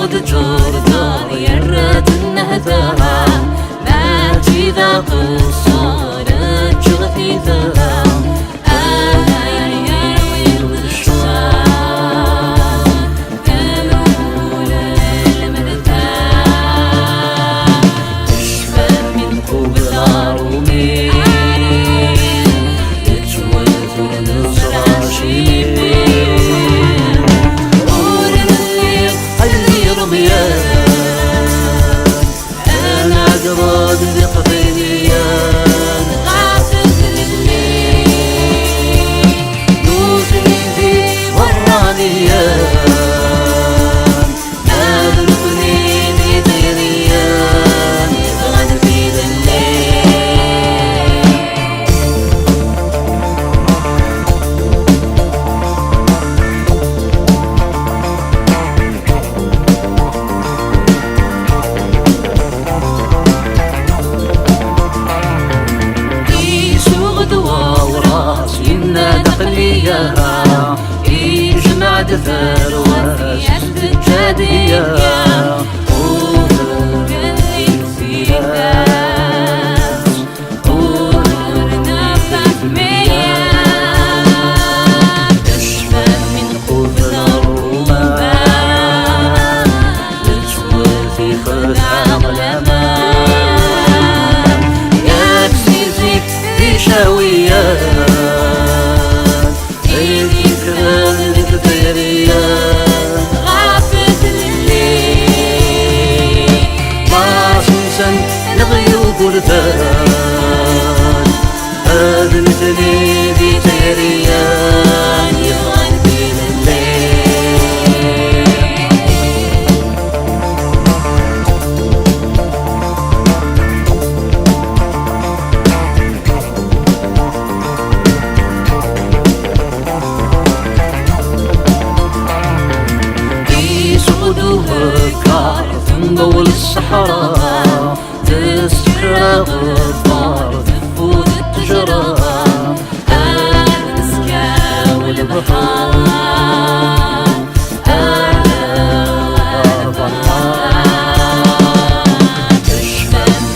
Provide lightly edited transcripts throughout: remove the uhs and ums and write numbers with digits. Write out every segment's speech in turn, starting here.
قد جردار يرد النهدها ما تذا قصار جغثي ذا يجمع دثر وسجد الجادية وذر الانفلاس وذرنا فهمية تشفى من خبز الرومان تشوفي خدع ظلمان يكسي زيك في شاوية قربان هذا مثلي ذي تيريان يغن في الليل يسودوها كار تنضول الصحراء تسكر غبار تفوت التجرى المسكا والبحار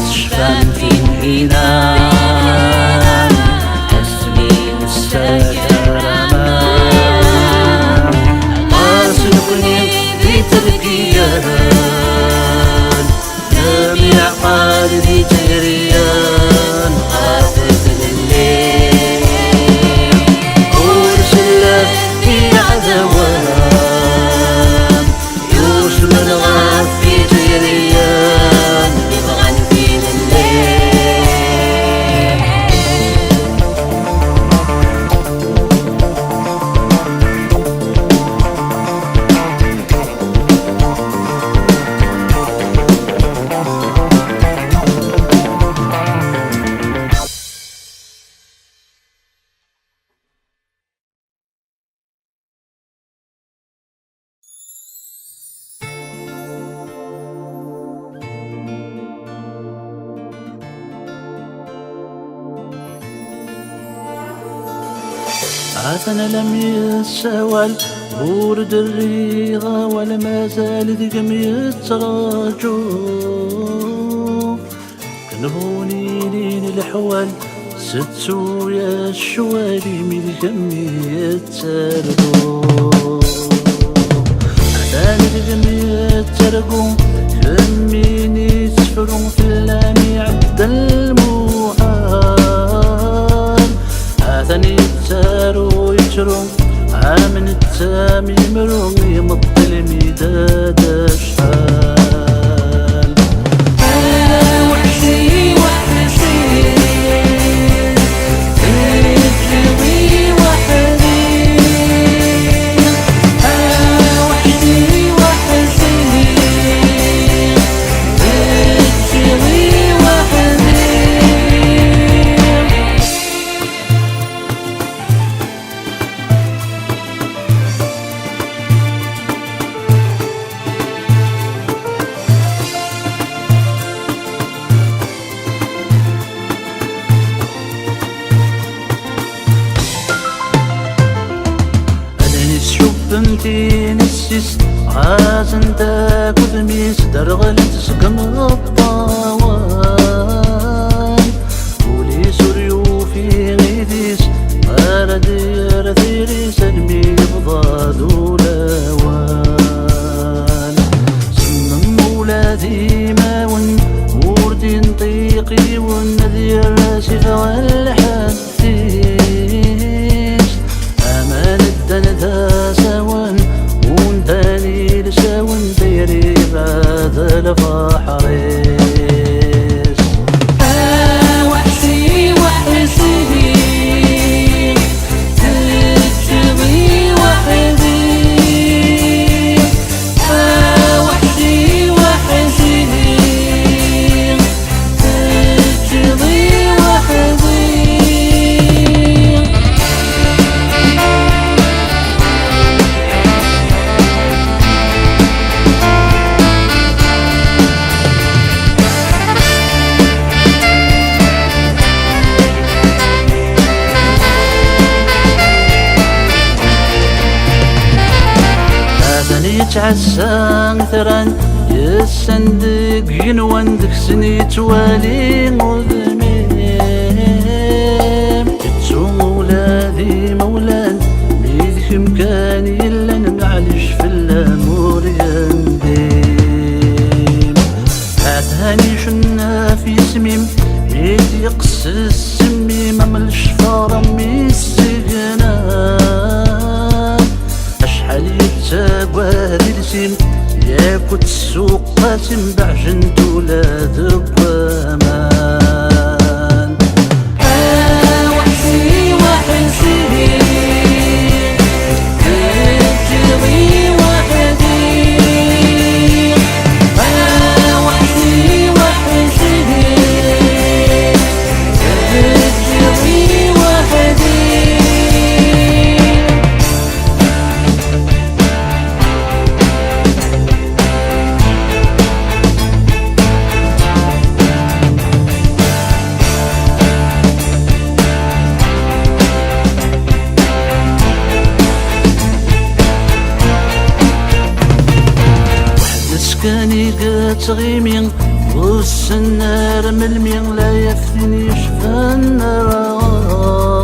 تشفن في انحنان تسمين السجر أمان غاسلكني في تبكيان جميع قلبي جريان غافل الليل ورسله في عذوان يوصل الغاف في جريان يبغى في عاثنا لم يسوال ورد الريضة ولا ما زال ذقم يتراجو كنهوني لين الحوال ستسو يا الشوالي من ذقم يترقو عثاني ذقم يترقو فميني تفرون في اللامي عد الموحال عاثني يتارو يجرون عامن التامي مرون يمطل ميداد الشحال أنا وحشي وحشي تجري وحدي أنا وحشي وحشي تجري وحدي بنتي نسيس عازن تاكو ذميس درغل تسقم الطاوان ولي سوريو في غيديس على دير ثيري سلمي يفضى ذولاوان سنم ولادي ماون وردي نطيقي والنذي الراسف والحديث أمان الدندا ساون ونداني لساون ديري بعد الفحريس وحشي وحشي تجري وحدي وحشي وحشي تجري وحدي يتعسى ثران يسندق ينوان دك سني توالي مظلمين يتسو ولادي مولان بيدك مكاني إلا نمعلش في الأمور ينديم هاتهاني شنا في سميم بيد يقص السمي مملش فرمي السجنان أشحال يتساقوالي لسيم ياكو تسوق قاسم بعجن دولاد الضمان وحشي وحشي تجري وحدي وحشي وحشي تجري وحدي كاني قات غيمين والسنار ملمين لا يفتني شفان رارس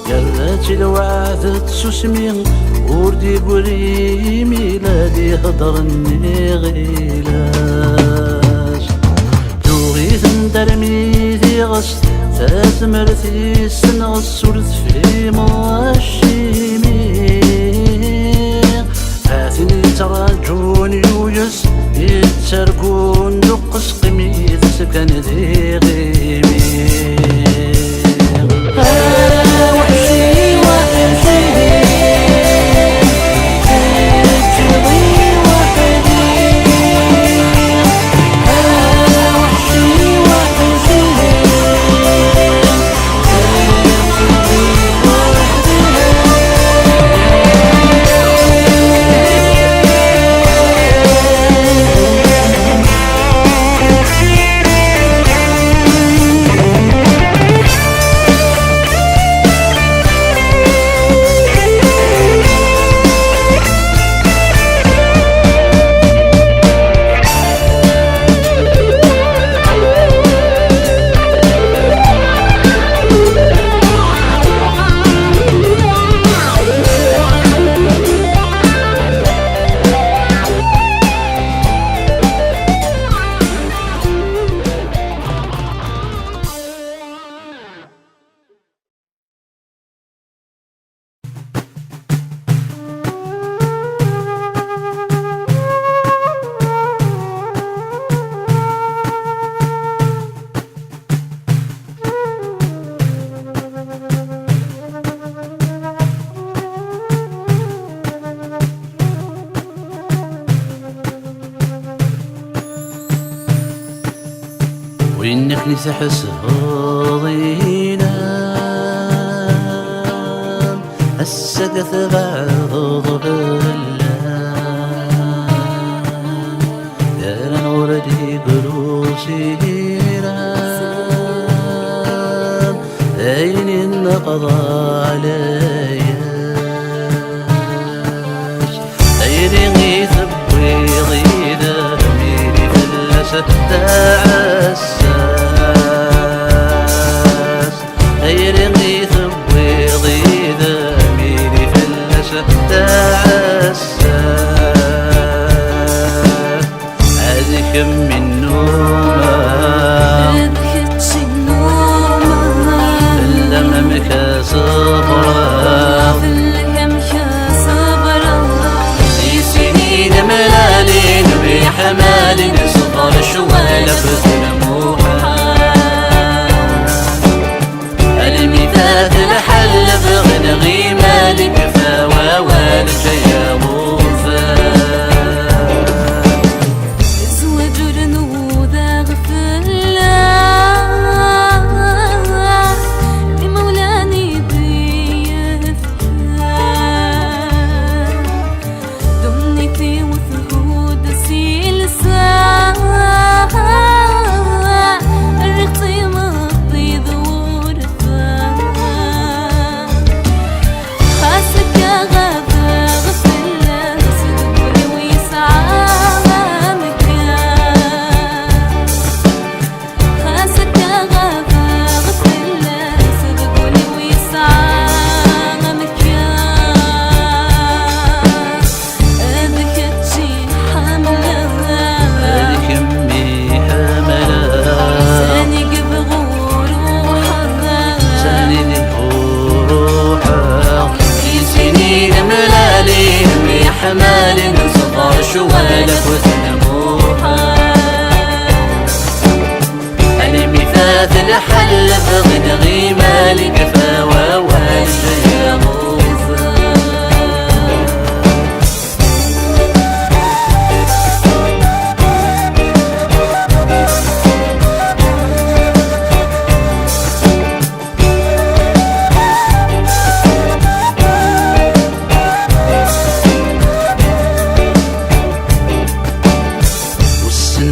قالت الوعد تسوسمين وردي بريمي لا دي هضرني غيلاش توغيث ندرمي ذي غصت تازمرتي السنغس ورث في مواشيمين هاتني تراجوني ويس يتسرقون نقص قميث سكن ذي غيمي وحشي وحشي تجري وحدي وحشي وحشي وإنك نسحس هضينا السقف بعض ضبلان دارن وردي قلوسي هيران أين النقض عليا تعساس غيرني ثبويضي ذميري فلسه تعساس عادك من نومه فلممك صبره في سنين ملالين بحمال صغر شوالف ذنبوها المثال الحل بغنغي مالك فواوال جيا موفى حمال صغار شوالف وثنموها المثال الحل بغنغي مالك فواوال جيا موفى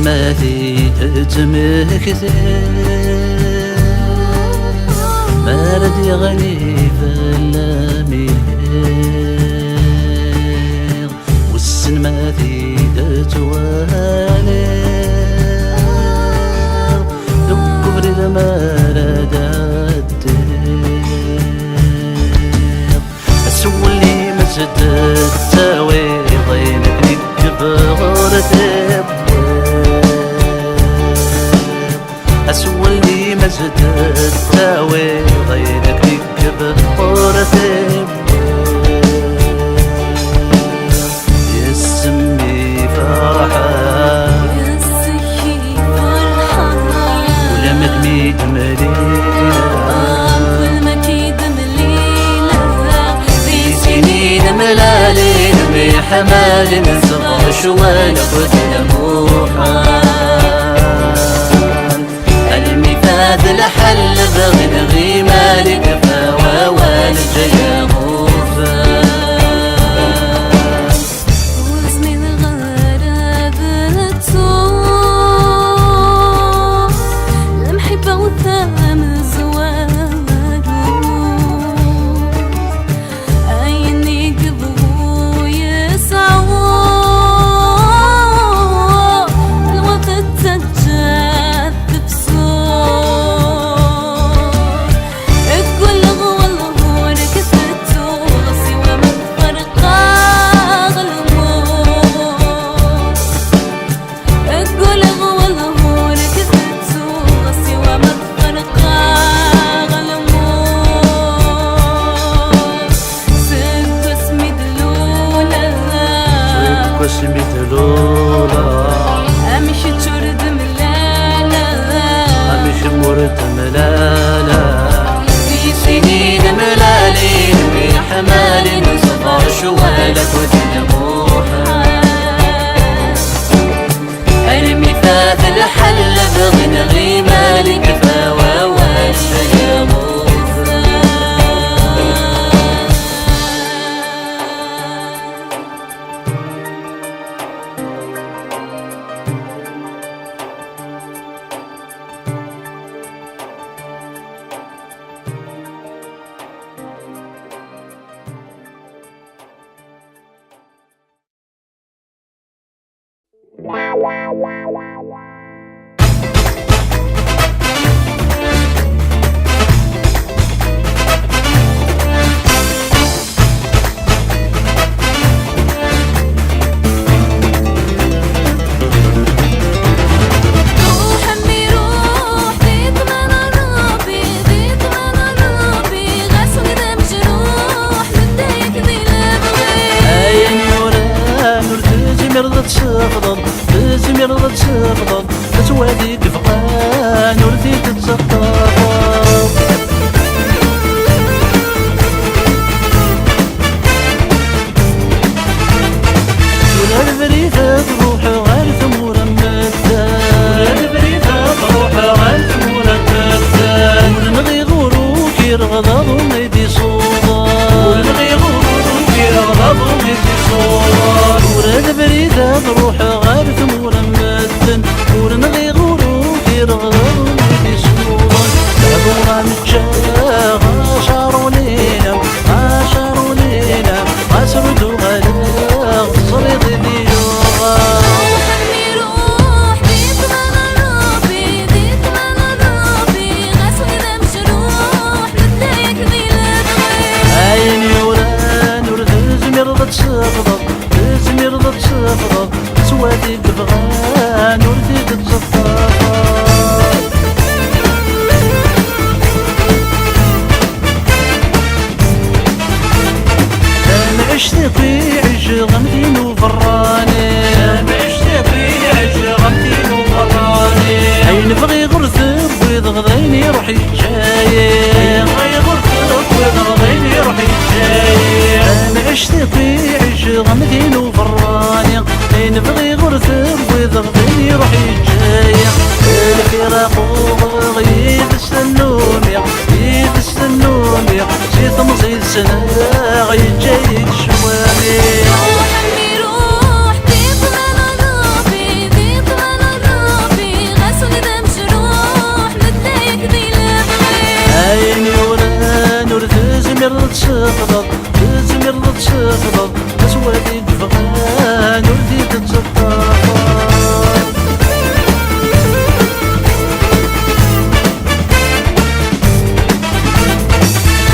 مالي تجمك ما رد يغني فلامي والسن مالي تتوالي لو كبر ما رد عدير اسولي مسد التاوي ضينك لك بغرتي أسولي مزد التاوي غيرك لك بغرتي يسمي فرحة ولما تميت مليلة في سنين ملالين بحمال صغر شوالف وثنموها المثال الحل بغنغي مالك فواوال جيا موفى وزن الغرابة تسوق المحبة والثام زوارو عيني قبو يسعو الوقت تجاه سميت لولا أمشي تشرد ملالة أمشي مرد ملالة في سنين ملالين بحمال صغار شوالف وثنموها المثال الحل بغنغي مالك فواوال جيا موفى Wow, wow, wow, wow, wow. تسقط تسوادي كفغان ورثي تتسقط ولا البريدة تروح غير ثمورة مدان ولا البريدة تروح غير ثمورة مدان ونغي غروك يرغضض وميدي صوضان ونغي غروك يرغضض وميدي صوضان ولا البريدة تروح غير ثمورة مدان ونغي غروك يرغضض وميدي صوضان لعبوا متجاه غاشروا لينا غاشروا لينا غاسردوا غلاغ صريغ ديوغا روحني روح بيت منرابي بيت منرابي غسل مجروح لديك ذي الأدوية عيني وران ورد مرضى تسقط مرضى تسقط سوادي كفغان وردي تتسقط انا عشت في عش غمدين وفراني انا عشت في عش غمدين وفراني عين بغي غرثب بيض غضيني روحي جاي بغي غرثب بيض غضيني روحي جاي انا عشت في عش غمدين وفراني عين بغي غرثب بيض غضيني روحي جاي الفراق وبغي تستنوني يتستنوني زيت مزيد سنة غير جايك شواني روحني روح بيت منرابي بيت منرابي غسل مجروح لديك ذي الأدوية عيني وران ورث تسقط تسقط تسوادي كفغان وردي تتسقط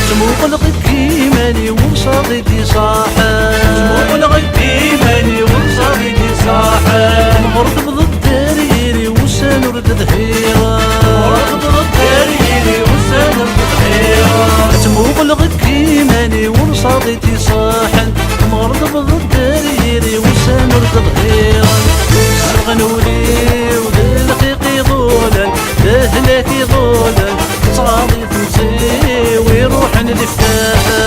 سموق كيماني وصادتي صاحب سموق كيماني وصادتي صاحب مغرد بضد داريري وسانور تدحيرا مغرد بضد داريري وسانور تدحيرا سموق كيماني وصادتي صاحب مغرد بضد داريري وسانور تدحيرا غنولي ودلقيقي ضولن دهلاتي ضولن صادي تنسي ويروح نلفاها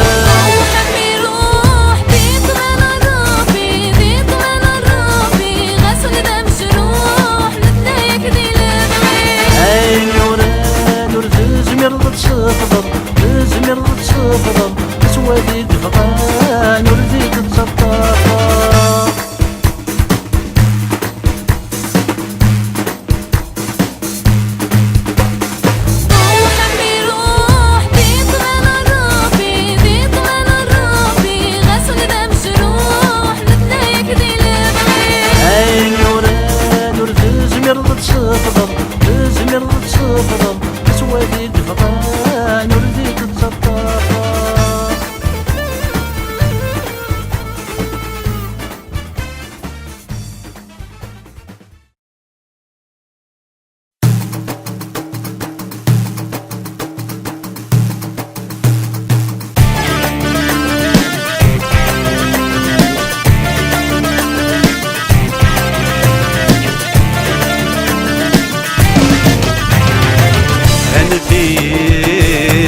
روحني روح بيت منرابي بيت منرابي غسل مجروح لديك ذي الأدوية عيني وران ورد مرضى تسقط سوادي كفغان وردي تتسقط روحني روح بيت منرابي بيت منرابي غسل مجروح لديك ذي الأدوية عيني وران ورد مرضى تسقط سوادي كفغان وردي تتسقط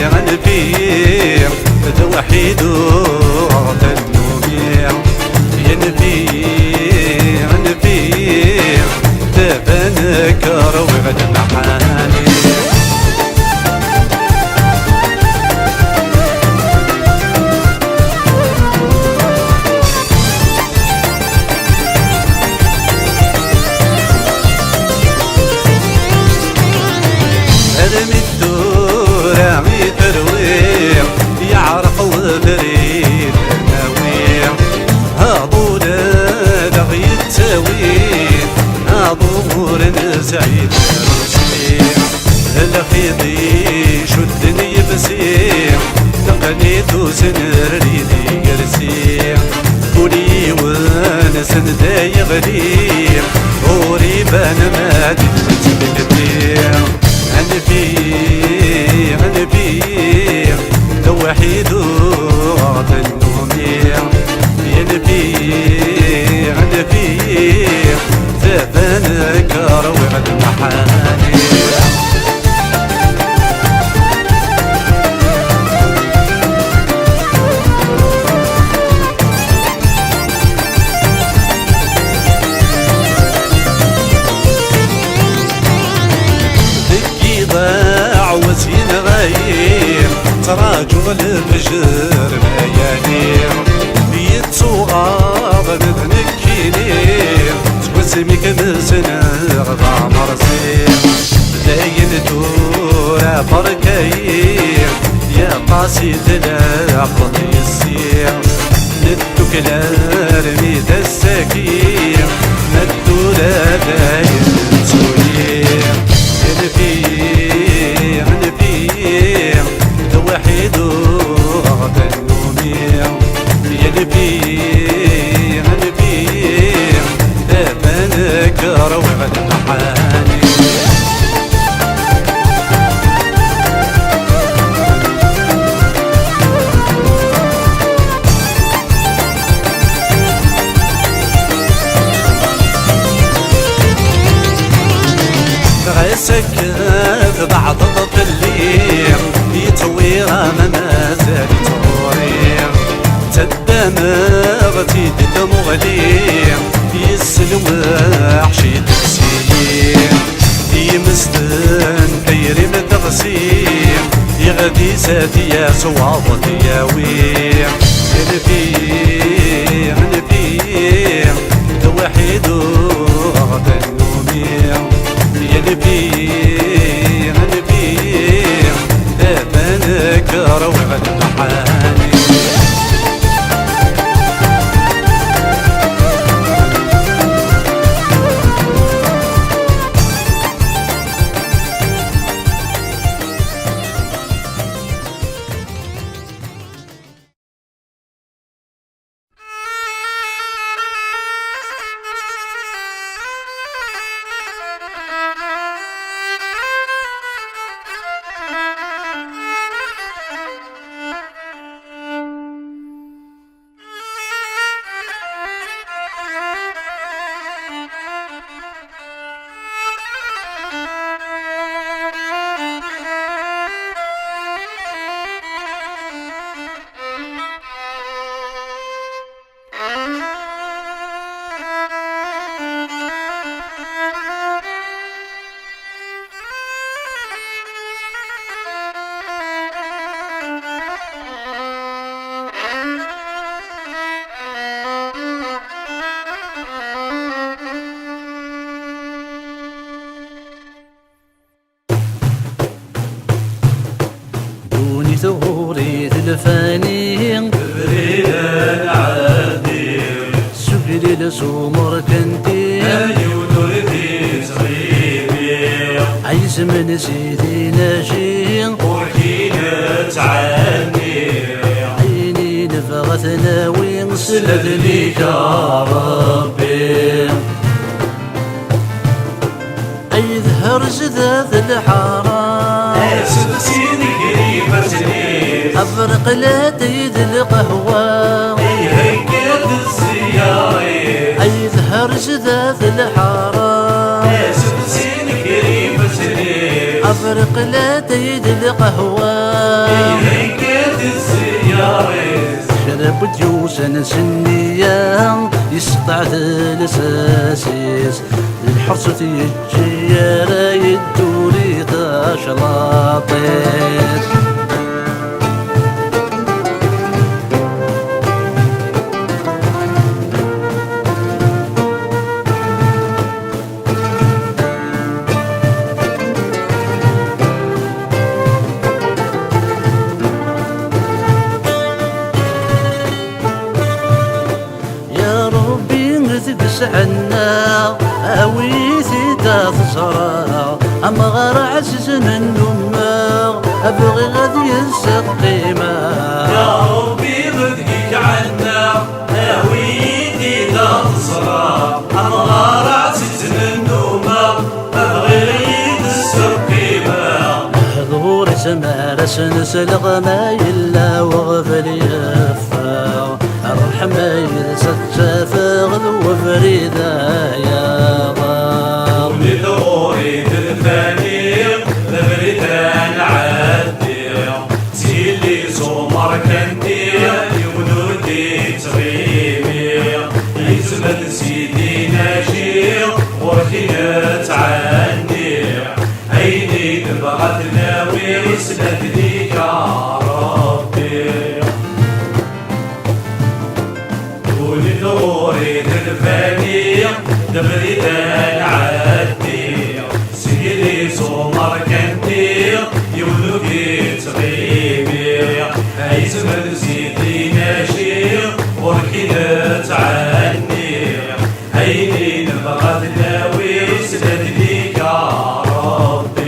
عنفير توحيد وغتنوبيع ينفير عنفير تبنكر وغد محاني ارمي الدور عمي ترويع يعرق وبريد ناويع هابونا دغي التاويل هابو سعيد روسيع الخيضي شدني بسيع تقنيتو سنر ريدي قرسيع قولي وانا سنداي غريع وريبان ما تتبديع عنفيع توحيد غتنوميع عنفيع ثبان كار رجل بجر ليالي يتوغاب بذنكيني توسمك مسنغ ضامر زين داين دورا بركاير يا قاصد العقد يسير ندوك الارمي دا السكير ندورا داين تسوير نفير نفير وحيد غدا النومير يا نفير نفير ابانك روي غدا محاني سكت بعض الظليم يتوير ما مازال توريم تدمغتي دمغليم يسلم عشي تكسيم يمستن كيري متغسيم يغدي ساتي يا صواض يا ويم نفيم نفيم توحيد غدا النوميم يا نبير نبير ابانك روي غدا محاني ثوري الفاني بريد عادي سبري لسمر كنتي يودردي صغيري عايز من سيدي ناجي وحكينا عني عيني نفغت ناوي سلت ليك يا ربي اي ظهر زذاذ الحرام سيدي قريبة سنين افرق لا تيد القهوة هيكل الزياري اي ظهر زذاذ الحرام سيدي قريبة سنين افرق لا تيد القهوة هيكل الزياري شرب جوسن سنية يسطعد الاساسيس الحرصة الجيارة يدوري تاشلاطيس عنا هويتي تظهر أما غير عزز النماغ أبغي غادي السقيمة يا ربي غديك عنا هويتي تظهر أما غير عزز النماغ أبغي السقيمة حضور سمار سنسلغ ما يلا وغفل يغفر الرحمة يلسد فاغذ وفريدة يا غار ولدوري الفانيق لبريدان عادية سيلي سومر كنتير يولودي تغيمير يزمن سيدي ناجير وكينا تعنير عيني نبغت ناوي سلت ليك عرب ولنوري الفاني دبريدان عادي سيري سومر كنتي يولوكي تغيبي عايز مرزيتي ماشي وركيدة تعني عيني نبغى تداوي سدد ليك يا ربي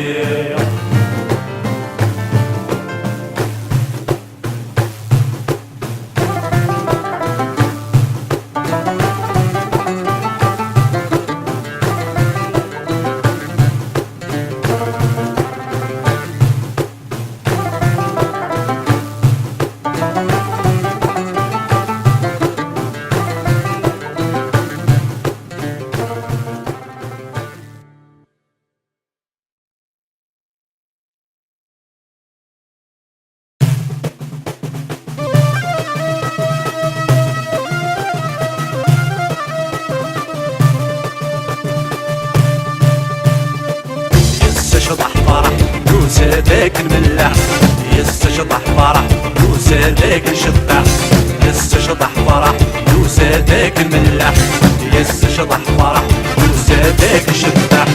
شطح فرح وسادك الملاح شطح فرح وسادك الشطح شطح فرح وسادك الملاح شطح فرح وسادك الشطح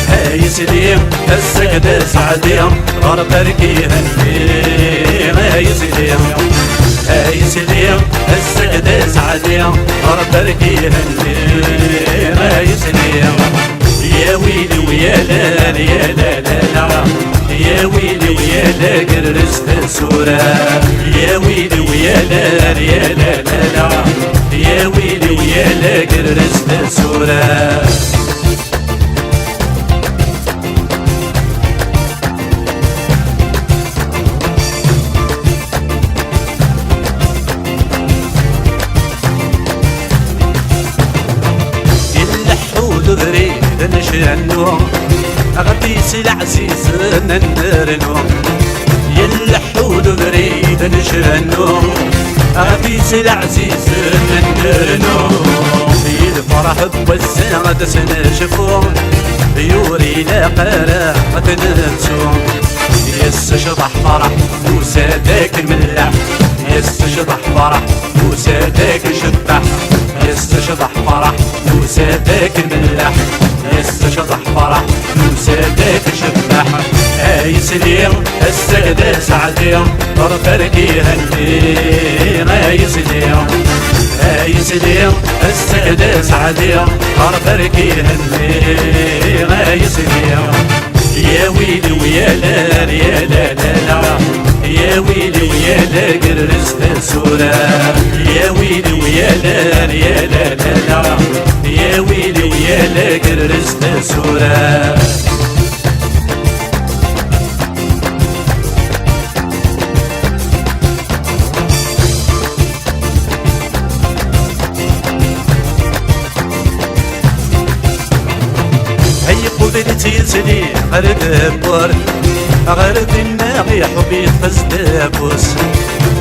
هاي سليم السقد سعديم غرب بركي هني هاي سليم هاي سليم السقد سعديم غرب بركي هني هاي سليم يا ويلي ويا لا يا لا لا لا يا ويلي ويا لا قرست السورة يا ويلي ويا لا يا لا لا لا يا ويلي ويا لا قرست السورة نشرنو أغطيس العزيز ننرنو يلحود بريد نشرنو أغطيس العزيز ننرنو الفرح بوزعت سنشفو يوري لا قراءة ننسو شطح فرح وسادك الملاح شطح فرح وسادك شطح شطح فرح وسادك الملاح شطح فرح وسادك شبح هاي سليم السقد سعديم فرقركي هني هاي سليم هاي سليم السقد سعديم فرقركي هني هاي سليم يا ويلي ويا لا يا لا لا لا يا ويلي ويا لا قرست السورة يا ويلي ويا لا يا لا لا لا يا ويلي ويا لا قرست السورة هي قبلتي سني غرد بورد غرد الناغي حبي فزدابوس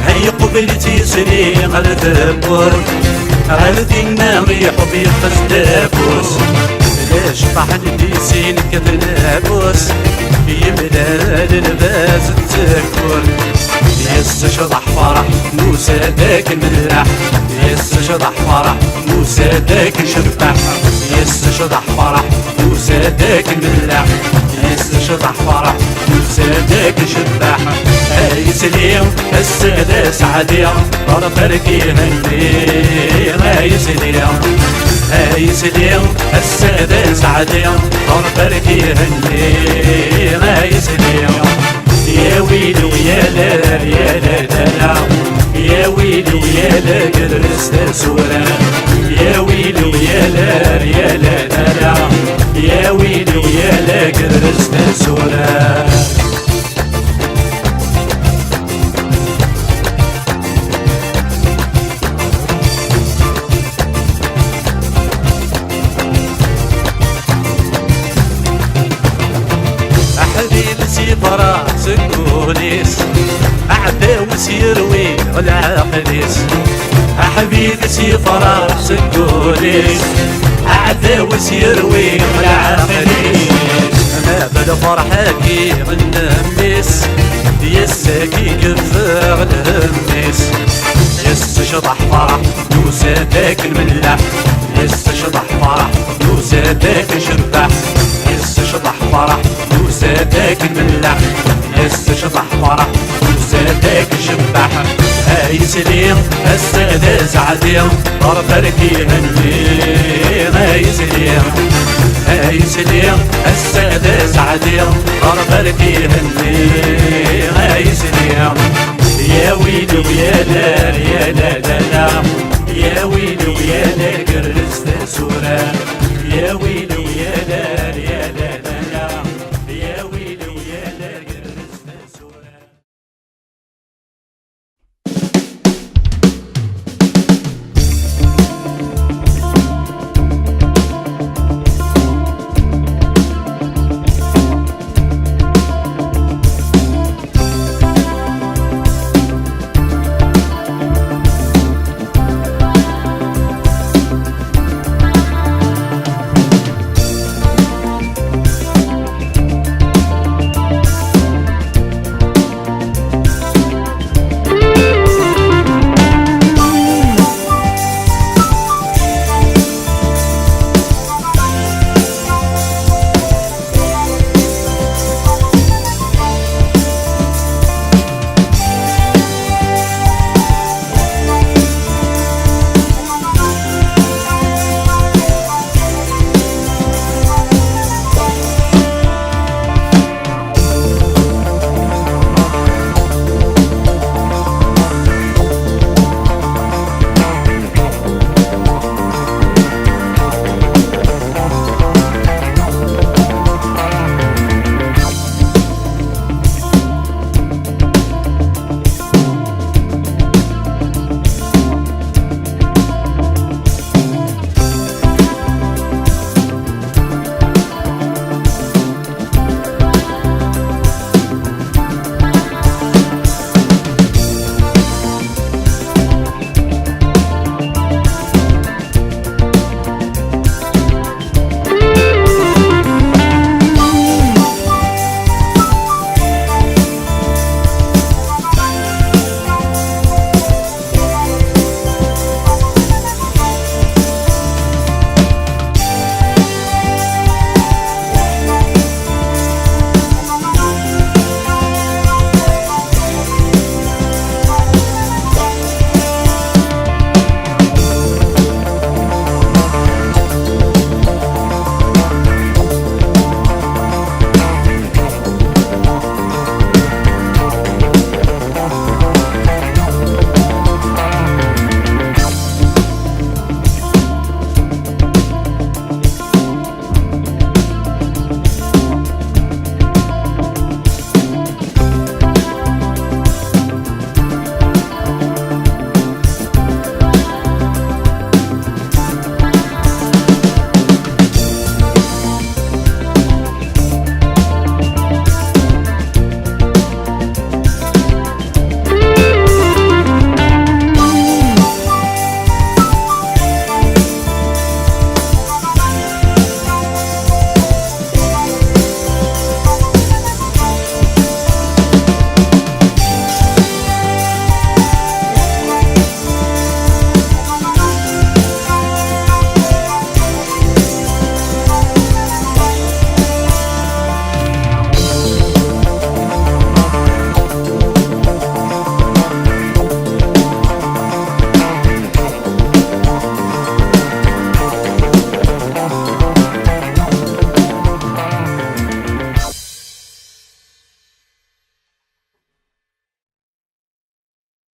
هي قبلتي سني غرد بورد غرد الناغي حبي فزدابوس ليش طحن في سينك تنابوس يملا للباس التكبر شطح فرح وسادك الملاح شطح فرح وسادك شبح شطح فرح وسادك الملاح شطح فرح وسادك شبح هاي سليم السادة سعديم فرقركي هني هاي سليم هاي سليم السادة سعديم فرقركي هني هاي سليم يا ويلي ويا لا يا لا لا لا يا ويلي ويا لا قرست السورة يا ويلي ويا لا يا لا لا لا يا ويلي ويا لا قرست السورة براس الكوليس أعداوس يروي العقليس حبيبي سي فراس الكوليس أعداوس يروي العقليس ما بالفرحة كي غنميس يساكي قفاغ الهميس لسه شطح فرح نوساتك الملاح لسه شطح فرح نوساتك شبح لسه شطح فرح نوساتك الملاح لسه شطح فرح نوساتك شبح هاي سليم السادة زعديم طرفركي هنليم هاي سليم هاي سليم السادة زعديم طرفركي هنليم هاي سليم يا ويلي ويا لا يا لا لا لا يا ويلي ويا لا